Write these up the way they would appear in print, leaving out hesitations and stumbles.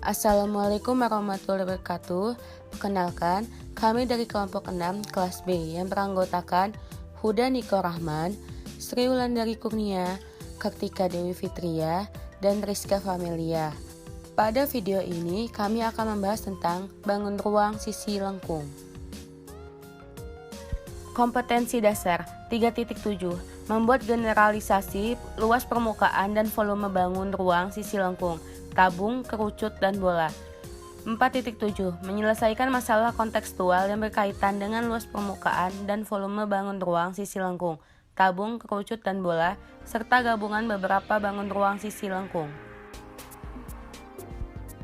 Assalamualaikum warahmatullahi wabarakatuh. Perkenalkan, kami dari kelompok 6 kelas B yang beranggotakan Huda Niko Rahman, Sri Wulandari Kurnia, Kartika Dewi Fitria, dan Rizka Famelia. Pada video ini kami akan membahas tentang bangun ruang sisi lengkung. Kompetensi dasar 3.7 membuat generalisasi luas permukaan dan volume bangun ruang sisi lengkung, tabung, kerucut, dan bola. 4.7 menyelesaikan masalah kontekstual yang berkaitan dengan luas permukaan dan volume bangun ruang sisi lengkung, tabung, kerucut, dan bola, serta gabungan beberapa bangun ruang sisi lengkung.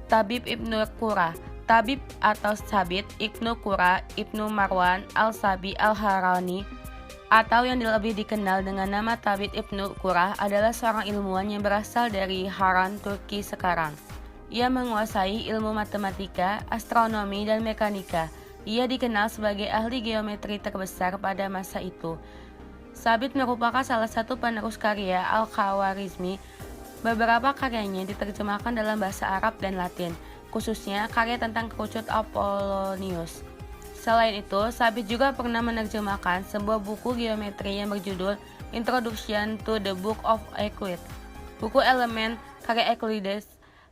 Tabib Ibnu Qura. Tabib atau Sabit Ibnu Qura Ibnu Marwan Al-Sabi Al-Harani atau yang lebih dikenal dengan nama Tabib Ibnu Qura adalah seorang ilmuwan yang berasal dari Haran, Turki sekarang. Ia menguasai ilmu matematika, astronomi, dan mekanika. Ia dikenal sebagai ahli geometri terbesar pada masa itu. Sabit merupakan salah satu penerus karya Al-Khawarizmi. Beberapa karyanya diterjemahkan dalam bahasa Arab dan Latin, khususnya karya tentang kerucut Apollonius. Selain itu, Sabit juga pernah menerjemahkan sebuah buku geometri yang berjudul Introduction to the Book of Euclid. Buku elemen karya Euclides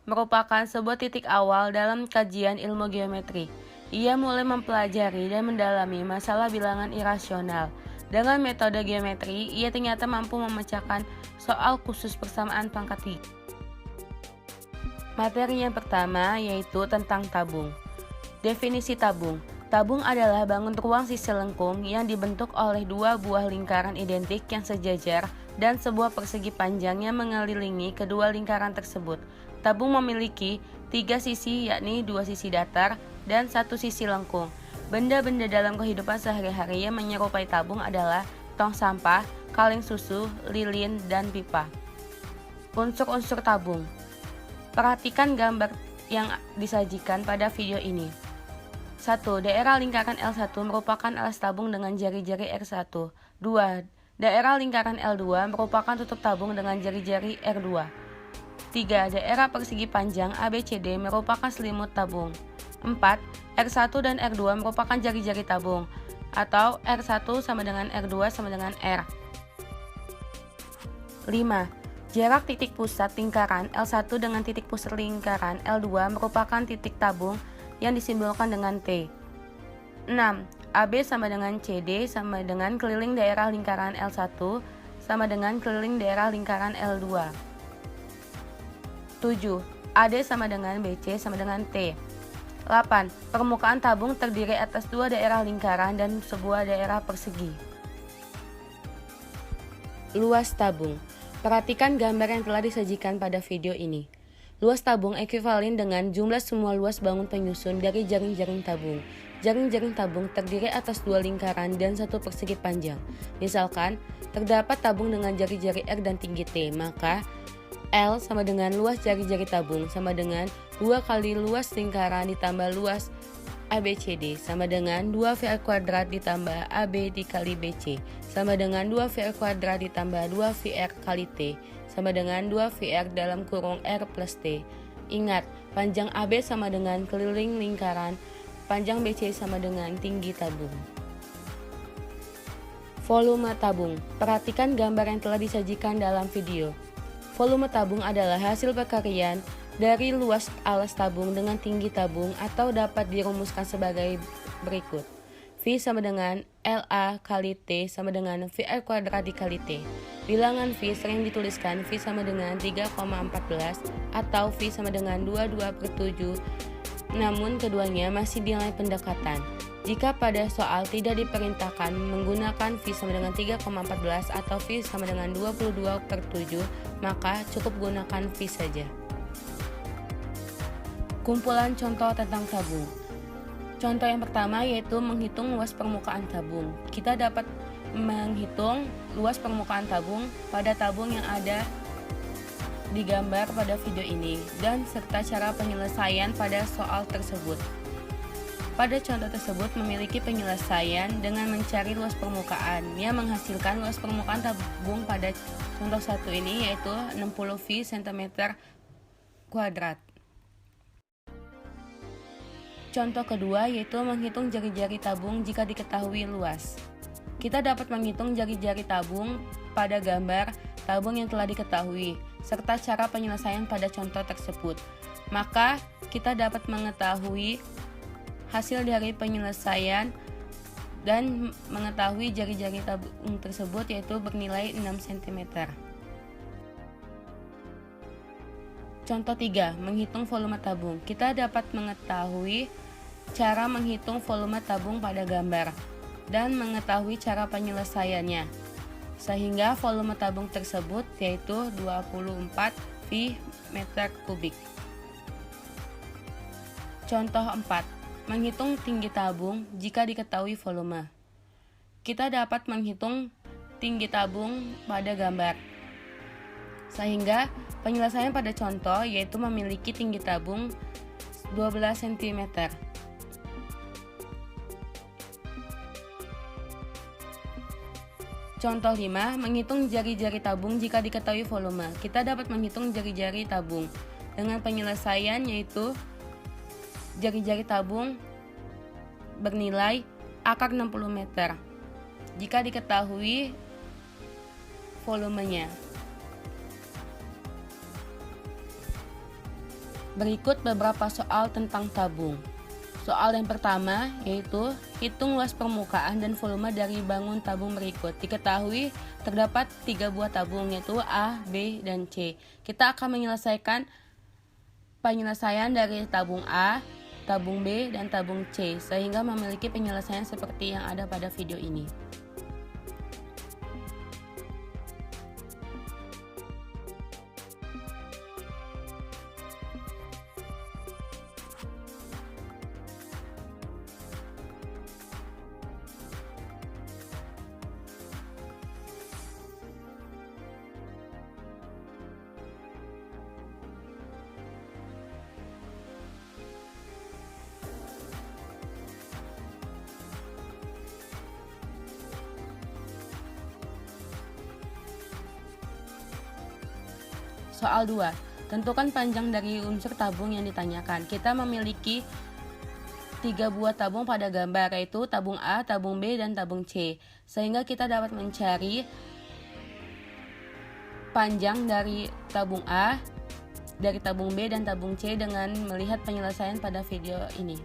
merupakan sebuah titik awal dalam kajian ilmu geometri. Ia mulai mempelajari dan mendalami masalah bilangan irasional. Dengan metode geometri, ia ternyata mampu memecahkan soal khusus persamaan pangkat tiga. Materi yang pertama yaitu tentang tabung. Definisi tabung. Tabung adalah bangun ruang sisi lengkung yang dibentuk oleh dua buah lingkaran identik yang sejajar dan sebuah persegi panjang yang mengelilingi kedua lingkaran tersebut. Tabung memiliki tiga sisi, yakni dua sisi datar dan satu sisi lengkung. Benda-benda dalam kehidupan sehari-hari yang menyerupai tabung adalah tong sampah, kaleng susu, lilin, dan pipa. Unsur-unsur tabung. Perhatikan gambar yang disajikan pada video ini. 1. Daerah lingkaran L1 merupakan alas tabung dengan jari-jari R1. 2. Daerah lingkaran L2 merupakan tutup tabung dengan jari-jari R2. 3. Daerah persegi panjang ABCD merupakan selimut tabung. 4. R1 dan R2 merupakan jari-jari tabung, atau R1 sama dengan R2 sama dengan R. 5. Jarak titik pusat lingkaran L1 dengan titik pusat lingkaran L2 merupakan titik tabung yang disimbolkan dengan T. 6. AB sama dengan CD sama dengan keliling daerah lingkaran L1 sama dengan keliling daerah lingkaran L2. 7. AD sama dengan BC sama dengan T. 8. Permukaan tabung terdiri atas dua daerah lingkaran dan sebuah daerah persegi. Luas tabung. Perhatikan gambar yang telah disajikan pada video ini. Luas tabung ekuivalen dengan jumlah semua luas bangun penyusun dari jaring-jaring tabung. Jaring-jaring tabung terdiri atas dua lingkaran dan satu persegi panjang. Misalkan, terdapat tabung dengan jari-jari R dan tinggi T, maka L sama dengan luas jari-jari tabung sama dengan 2 kali luas lingkaran ditambah luas ABCD sama dengan 2VR kuadrat ditambah AB dikali BC sama dengan 2VR kuadrat ditambah 2VR kali T sama dengan 2VR dalam kurung R plus T. Ingat, panjang AB sama dengan keliling lingkaran, panjang BC sama dengan tinggi tabung. Volume tabung. Perhatikan gambar yang telah disajikan dalam video. Volume tabung adalah hasil perkalian dari luas alas tabung dengan tinggi tabung atau dapat dirumuskan sebagai berikut. V sama dengan LA kali T sama dengan VR kuadrat dikali T. Bilangan V sering dituliskan V sama dengan 3,14 atau V sama dengan 22/7, namun keduanya masih dinilai pendekatan. Jika pada soal tidak diperintahkan menggunakan V sama dengan 3,14 atau V sama dengan 22/7, maka cukup gunakan V saja. Kumpulan contoh tentang tabung. Contoh yang pertama yaitu menghitung luas permukaan tabung. Kita dapat menghitung luas permukaan tabung pada tabung yang ada di gambar pada video ini dan serta cara penyelesaian pada soal tersebut. pada contoh tersebut memiliki penyelesaian dengan mencari luas permukaan yang menghasilkan luas permukaan tabung pada contoh satu ini yaitu 60 V cm². Contoh kedua yaitu menghitung jari-jari tabung jika diketahui luas. Kita dapat menghitung jari-jari tabung pada gambar tabung yang telah diketahui, serta cara penyelesaian pada contoh tersebut. Maka, kita dapat mengetahui hasil dari penyelesaian dan mengetahui jari-jari tabung tersebut yaitu bernilai 6 cm. Contoh 3, menghitung volume tabung. Kita dapat mengetahui cara menghitung volume tabung pada gambar dan mengetahui cara penyelesaiannya, sehingga volume tabung tersebut yaitu 24 V meter kubik. Contoh 4, menghitung tinggi tabung jika diketahui volume. Kita dapat menghitung tinggi tabung pada gambar, sehingga penyelesaian pada contoh yaitu memiliki tinggi tabung 12 cm. Contoh 5, menghitung jari-jari tabung jika diketahui volume. Kita dapat menghitung jari-jari tabung dengan penyelesaian yaitu jari-jari tabung bernilai akar 60 meter jika diketahui volumenya. Berikut beberapa soal tentang tabung. Soal yang pertama yaitu hitung luas permukaan dan volume dari bangun tabung berikut. Diketahui terdapat 3 buah tabung yaitu A, B, dan C. Kita akan menyelesaikan penyelesaian dari tabung A, tabung B, dan tabung C sehingga memiliki penyelesaian seperti yang ada pada video ini. Soal 2. Tentukan panjang dari unsur tabung yang ditanyakan. Kita memiliki 3 buah tabung pada gambar, yaitu tabung A, tabung B, dan tabung C. Sehingga kita dapat mencari panjang dari tabung A, dari tabung B, dan tabung C dengan melihat penyelesaian pada video ini.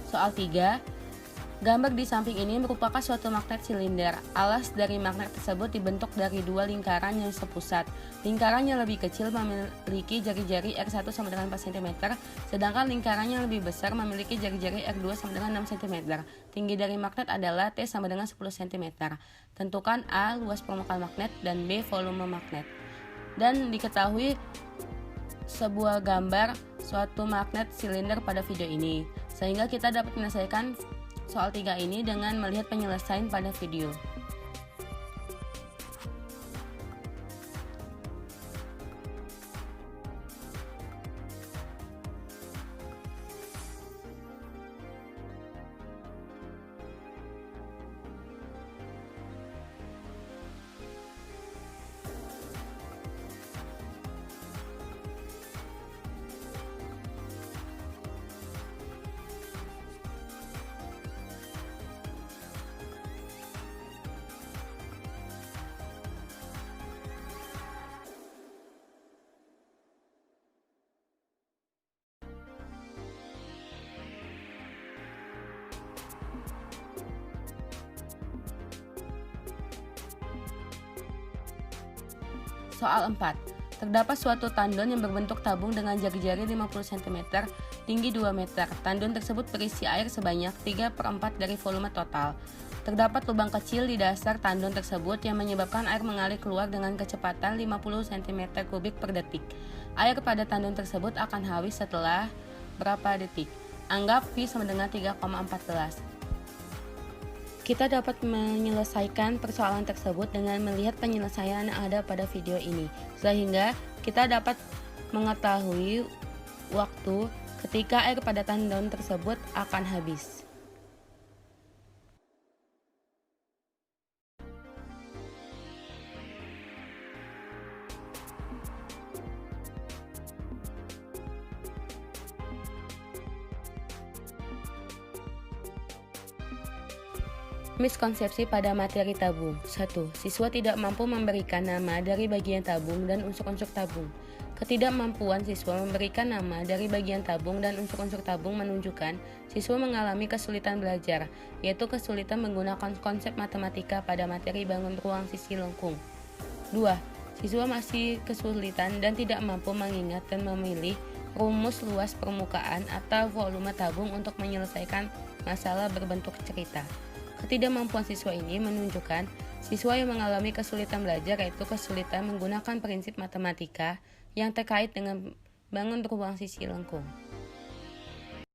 Soal 3. Gambar di samping ini merupakan suatu magnet silinder. Alas dari magnet tersebut dibentuk dari 2 lingkaran yang sepusat. Lingkaran yang lebih kecil memiliki jari-jari R1 sama dengan 4 cm, sedangkan lingkaran yang lebih besar memiliki jari-jari R2 sama dengan 6 cm. Tinggi dari magnet adalah T sama dengan 10 cm. Tentukan A, luas permukaan magnet, dan B, volume magnet. Dan diketahui sebuah gambar suatu magnet silinder pada video ini, sehingga kita dapat menyelesaikan soal 3 ini dengan melihat penyelesaian pada video. Soal 4. Terdapat suatu tandon yang berbentuk tabung dengan jari-jari 50 cm, tinggi 2 meter. Tandon tersebut berisi air sebanyak 3/4 dari volume total. Terdapat lubang kecil di dasar tandon tersebut yang menyebabkan air mengalir keluar dengan kecepatan 50 cm3 per detik. Air pada tandon tersebut akan habis setelah berapa detik? Anggap V sama dengan 3,14. Kita dapat menyelesaikan persoalan tersebut dengan melihat penyelesaian yang ada pada video ini, sehingga kita dapat mengetahui waktu ketika air pada tandon tersebut akan habis. Miskonsepsi pada materi tabung. 1. Siswa tidak mampu memberikan nama dari bagian tabung dan unsur-unsur tabung. Ketidakmampuan siswa memberikan nama dari bagian tabung dan unsur-unsur tabung menunjukkan siswa mengalami kesulitan belajar, yaitu kesulitan menggunakan konsep matematika pada materi bangun ruang sisi lengkung. 2. Siswa masih kesulitan dan tidak mampu mengingat dan memilih rumus luas permukaan atau volume tabung untuk menyelesaikan masalah berbentuk cerita. Ketidakmampuan siswa ini menunjukkan siswa yang mengalami kesulitan belajar, yaitu kesulitan menggunakan prinsip matematika yang terkait dengan bangun ruang sisi lengkung.